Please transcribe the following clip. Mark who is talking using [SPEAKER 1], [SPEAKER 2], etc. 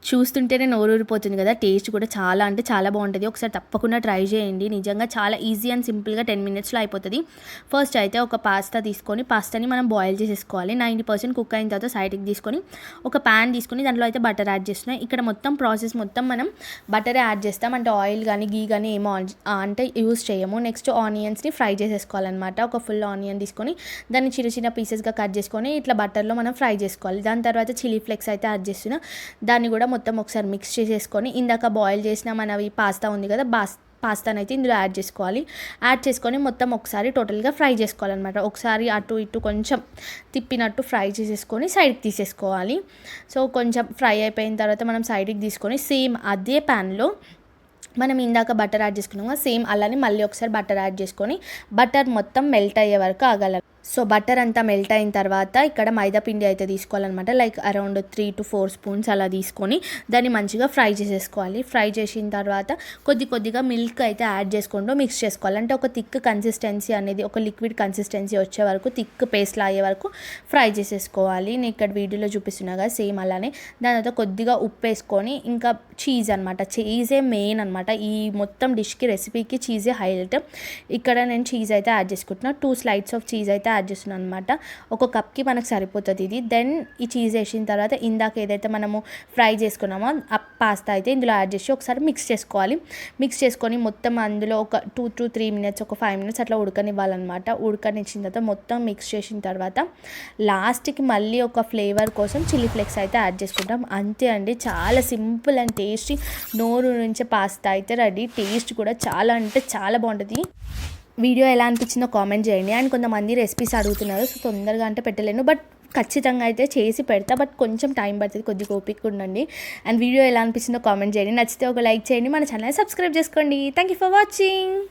[SPEAKER 1] చూస్తుంటేనే నోరూరిపోతుంది కదా. టేస్ట్ కూడా చాలా అంటే చాలా బాగుంటుంది. ఒకసారి తప్పకుండా ట్రై చేయండి. నిజంగా చాలా ఈజీ అండ్ సింపుల్గా 10 మినిట్స్లో అయిపోతుంది. ఫస్ట్ అయితే ఒక పాస్తా తీసుకొని పాస్తాని మనం బాయిల్ చేసేసుకోవాలి. 90% కుక్ అయిన తర్వాత సైడ్కి తీసుకొని ఒక ప్యాన్ తీసుకొని దాంట్లో అయితే బటర్ యాడ్ చేస్తున్నాం. ఇక్కడ మొత్తం ప్రాసెస్ మొత్తం మనం బటర్ యాడ్ చేస్తాం. అంటే ఆయిల్ కానీ గీ కానీ ఏమో అంటే యూస్ చేయము. నెక్స్ట్ ఆనియన్స్ని ఫ్రై చేసేసుకోవాలన్నమాట. ఒక ఫుల్ ఆనియన్ తీసుకొని దాన్ని చిన్న చిన్న పీసెస్గా కట్ చేసుకొని ఇట్లా బటర్లో మనం ఫ్రై చేసుకోవాలి. దాని తర్వాత చిల్లీ ఫ్లేక్స్ అయితే యాడ్ చేస్తున్నాం. దాన్ని కూడా మొత్తం ఒకసారి మిక్స్ చేసేసుకొని ఇందాక బాయిల్ చేసిన మనవి పాస్తా ఉంది కదా, పాస్తాను అయితే ఇందులో యాడ్ చేసుకోవాలి. యాడ్ చేసుకొని మొత్తం ఒకసారి టోటల్గా ఫ్రై చేసుకోవాలన్నమాట. ఒకసారి అటు ఇటు కొంచెం తిప్పినట్టు ఫ్రై చేసేసుకొని సైడ్కి తీసేసుకోవాలి. సో కొంచెం ఫ్రై అయిపోయిన తర్వాత మనం సైడ్కి తీసుకొని సేమ్ అదే ప్యాన్లో మనం ఇందాక బటర్ యాడ్ చేసుకున్నాం కదా, సేమ్ అలానే మళ్ళీ ఒకసారి బటర్ యాడ్ చేసుకొని బటర్ మొత్తం మెల్ట్ అయ్యే వరకు ఆగాలి. సో బటర్ అంతా మెల్ట్ అయిన తర్వాత ఇక్కడ మైదా పిండి అయితే తీసుకోవాలన్నమాట. లైక్ అరౌండ్ 3 to 4 స్పూన్స్ అలా తీసుకొని దాన్ని మంచిగా ఫ్రై చేసేసుకోవాలి. ఫ్రై చేసిన తర్వాత కొద్దిగా మిల్క్ అయితే యాడ్ చేసుకుంటూ మిక్స్ చేసుకోవాలి. అంటే ఒక థిక్ కన్సిస్టెన్సీ అనేది, ఒక లిక్విడ్ కన్సిస్టెన్సీ వచ్చే వరకు, థిక్ పేస్ట్లా అయ్యే వరకు ఫ్రై చేసేసుకోవాలి. నేను ఇక్కడ వీడియోలో చూపిస్తున్నా కదా సేమ్ అలానే. దాని తర్వాత కొద్దిగా ఉప్పు వేసుకొని ఇంకా చీజ్ అనమాట. చీజే మెయిన్ అనమాట ఈ మొత్తం డిష్కి, రెసిపీకి చీజే హైలైట్. ఇక్కడ నేను చీజ్ అయితే యాడ్ చేసుకుంటున్నా. 2 స్లైడ్స్ ఆఫ్ చీజ్ అయితే యాడ్ చేస్తున్నాను అనమాట. ఒక కప్కి మనకు సరిపోతుంది ఇది. దెన్ ఈ చీజ్ వేసిన తర్వాత ఇందాక ఏదైతే మనము ఫ్రై చేసుకున్నామో ఆ పాస్తా అయితే ఇందులో యాడ్ చేసి ఒకసారి మిక్స్ చేసుకోవాలి. మిక్స్ చేసుకొని మొత్తం అందులో ఒక 2 to 3 మినిట్స్, ఒక 5 మినిట్స్ అట్లా ఉడకనివ్వాలన్నమాట. ఉడకనిచ్చిన తర్వాత మొత్తం మిక్స్ చేసిన తర్వాత లాస్ట్కి మళ్ళీ ఒక ఫ్లేవర్ కోసం చిల్లీ ఫ్లేక్స్ అయితే యాడ్ చేసుకుంటాం. అంతే అండి, చాలా సింపుల్ అండ్ టేస్టీ నోరు నుంచి పాస్తా అయితే రెడీ. టేస్ట్ కూడా చాలా అంటే చాలా బాగుంటుంది. వీడియో ఎలా అనిపించిందో కామెంట్ చేయండి. అండ్ కొంతమంది రెసిపీస్ అడుగుతున్నారు, సో తొందరగా అంటే పెట్టలేను, బట్ ఖచ్చితంగా అయితే చేసి పెడతా. బట్ కొంచెం టైం పడుతుంది, కొద్దిగా ఓపిక ఉండండి. అండ్ వీడియో ఎలా అనిపించిందో కామెంట్ చేయండి. నచ్చితే ఒక లైక్ చేయండి, మన ఛానల్ని సబ్స్క్రైబ్ చేసుకోండి. Thank you for watching.